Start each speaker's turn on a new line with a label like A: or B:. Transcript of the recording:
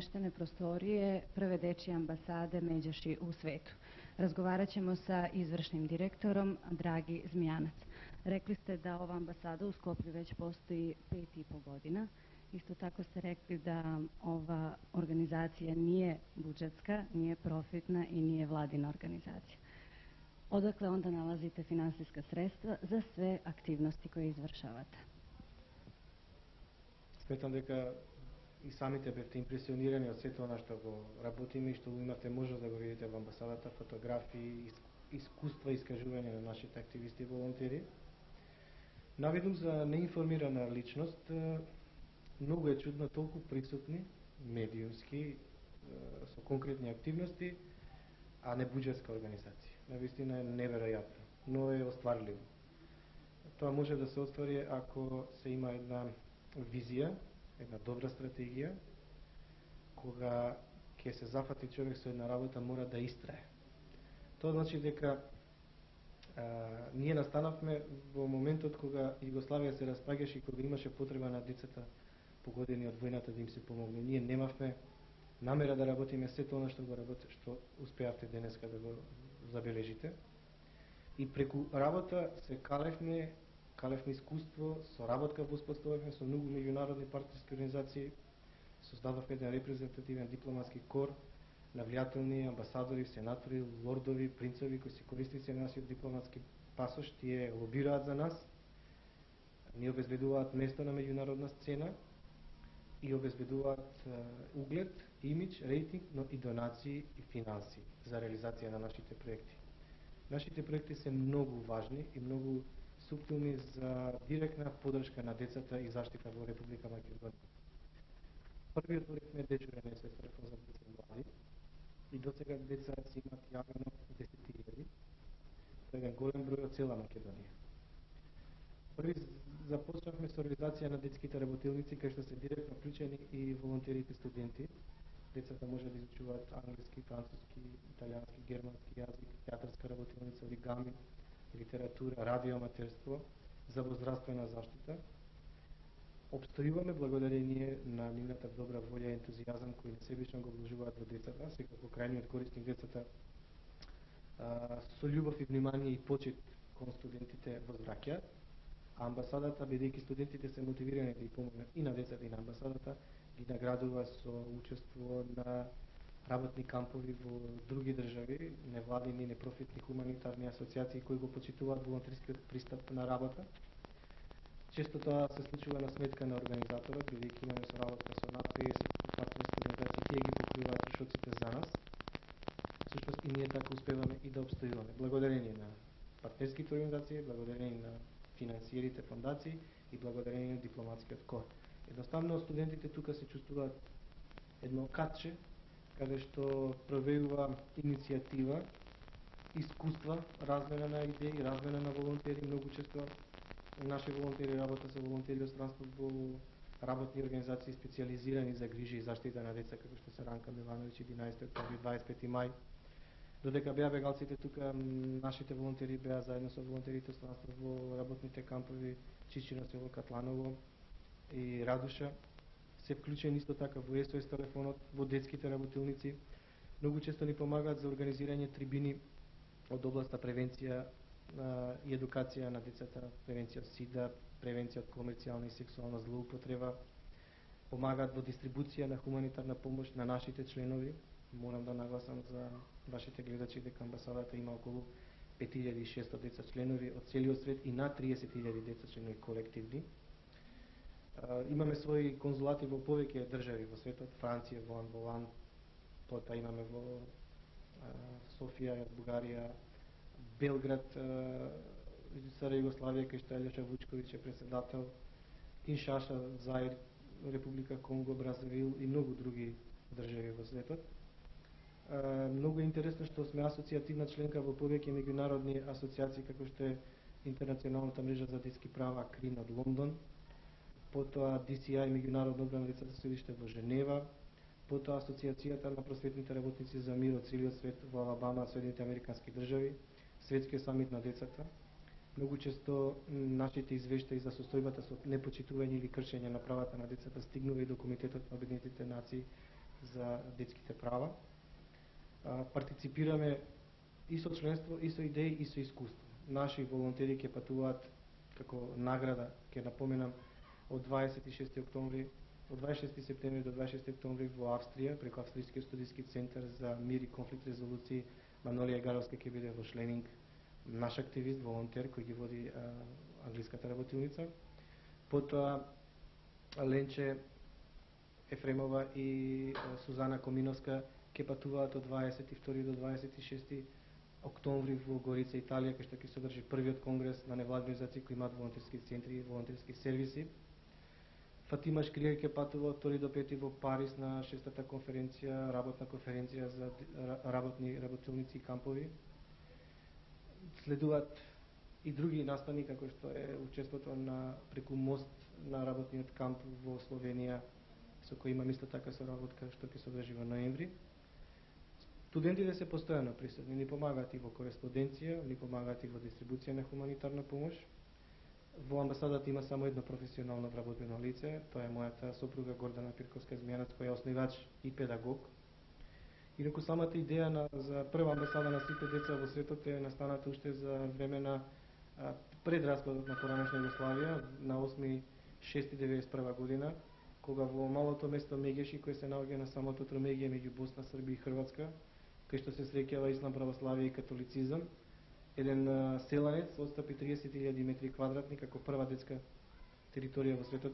A: smeštene prostorije prve dečije ambasade Međaši u svetu. Razgovarat ćemo sa izvršnim direktorom Dragi Zmijanac. Rekli ste da ova ambasada u Skoplju već postoji 5,5 godina. Isto tako ste rekli da ova organizacija nije budžetska, nije profitna i nije vladina organizacija. Odakle onda nalazite finansijska sredstva za sve aktivnosti koje izvršavate?
B: Сметам дека и самите бевте импресионирани од сето она што го работиме и што имате можност да го видите во амбасадата, фотографии, искуства и искажување на нашите активисти и волонтери. Наведнув за неинформирана личност, многу е чудно толку присутни, медиумски, со конкретни активности, а не буџетска организација. Навистина е неверојатно, но е остварливо. Тоа може да се оствари ако се има една визија, една добра стратегија, кога ќе се зафати човек со една работа, мора да истрае. Тоа значи дека ние настанавме во моментот кога Југославија се распаѓаше и кога имаше потреба на децата погодени од војната да им се помогне. Ние немавме намера да работиме сето она што го работи, што успеавте денеска да го забележите. И преку работа се калевме искуство, соработка во успоставивме со многу меѓународни партнерски организации, создадовме еден репрезентативен дипломатски кор на влијателни амбасадори, сенатори, лордови, принцови кои се корисници на нашиот дипломатски пасош, тие лобираат за нас, ни обезбедуваат место на меѓународна сцена и обезбедуваат углед, имидж, рейтинг, но и донации и финанси за реализација на нашите проекти. Нашите проекти се многу важни и многу суптилни за директна подршка на децата и заштита во Република Македонија. Први отворивме дечурен СС телефон за деца и млади и до сега деца си имат јавено 10.000. Тоа е еден голем број од цела Македонија. Први започнавме со реализација на детските работилници, кај што се директно вклучени и волонтерите студенти. Децата може да изучуваат англиски, француски, италијански, германски јазик, театарска работилница, оригами, литература, радиоаматерство за возраствена заштита. Обстојуваме благодарение на нивната добра волја и ентузијазам кои несебично го вложуваат во децата, секако крајниот корисник децата со љубов и внимание и почит кон студентите возвраќаат, а амбасадата, бидејќи студентите се мотивирани да ја помогнат и на децата и на амбасадата, ги наградува со учество на работни кампови во други држави, невладини, непрофитни хуманитарни асоциации кои го почитуваат волонтерскиот пристап на работа. Често тоа се случува на сметка на организаторот, бидејќи имаме соработка со над 50 партнерски организации, тие ги покриваат трошоците за нас. Всушност и ние така успеваме и да обстојуваме. Благодарение на партнерските организации, благодарение на финансиерите, фондации и благодарение на дипломатскиот кор. Едноставно студентите тука се чувствуваат едно катче, каде што провеува иницијатива, искуства, размена на идеи, размена на волонтери. Многу често наши волонтери работат со волонтери од странство во работни организации специализирани за грижи и заштита на деца, како што се Ранка Милановиќ 11 октомври 25 мај. Додека беа бегалците тука, нашите волонтери беа заедно со волонтерите од странство во работните кампови Чичино, село Катланово и Радуша. Се вклучени исто така во SOS телефонот, во детските работилници. Многу често ни помагаат за организирање трибини од областа превенција и едукација на децата, превенција од СИДА, превенција од комерцијална и сексуална злоупотреба. Помагаат во дистрибуција на хуманитарна помош на нашите членови. Морам да нагласам за вашите гледачи дека амбасадата има околу 5600 деца членови од целиот свет и над 30.000 деца членови колективни. Имаме своји конзулати во повеќе држави во светот, Франција, во Анголан, потоа имаме во Софија, Бугарија, Белград, Стара Југославија, кај што Алјоша Вучковиќ е председател, Киншаса, Заир, Република Конго, Бразавил и многу други држави во светот. Многу е интересно што сме асоцијативна членка во повеќе меѓународни асоциации, како што е Интернационалната мрежа за детски права КРИН од Лондон, потоа DCI, меѓународно одбрана децата судиште во Женева, потоа Асоцијацијата на просветните работници за мир од целиот свет во Алабама, Соединените Американски држави, Светскиот самит на децата. Многу често нашите извештаи за состојбата со непочитување или кршење на правата на децата стигнува и до Комитетот на Обединетите нации за детските права. Партиципираме и со членство, и со идеи, и со искуство. Наши волонтери ќе патуваат како награда, ќе напоменам, од 26 октомври, од 26 септември до 26 октомври во Австрија, преку Австријскиот студиски центар за мир и конфликт резолуции, Манолија Гаровска ќе биде во Шленинг, наш активист, волонтер кој ги води англиската работилница. Потоа Ленче Ефремова и Сузана Коминовска ќе патуваат од 22 до 26 октомври во Горица, Италија, кај што ќе се одржи првиот конгрес на невладини организации кои имаат волонтерски центри и волонтерски сервиси. Фатима Шкриер ќе патува од 2 до 5 во Париз на 6-та конференција, работна конференција за работни работилници и кампови. Следуваат и други настани, како што е учеството на преку мост на работниот камп во Словенија, со кој имам исто така соработка што ќе се одржи во ноември. Студентите се постојано присутни, ни помагаат и во кореспонденција, ни помагаат и во дистрибуција на хуманитарна помош. Во амбасадата има само едно професионално вработено лице, тоа е мојата сопруга Гордана Пирковска-Змијанац, која е основач и педагог. Инаку самата идеја за прва амбасада на сите деца во светот е настаната уште за време на пред распадот на поранешна Југославија, на 8.6.1991 година, кога во малото место Мегеши, кој се наоѓа на самото тромеѓие меѓу Босна, Србија и Хрватска, кај што се среќава ислам, православие и католицизам, еден селанец отстапи 30.000 метри квадратни како прва детска територија во светот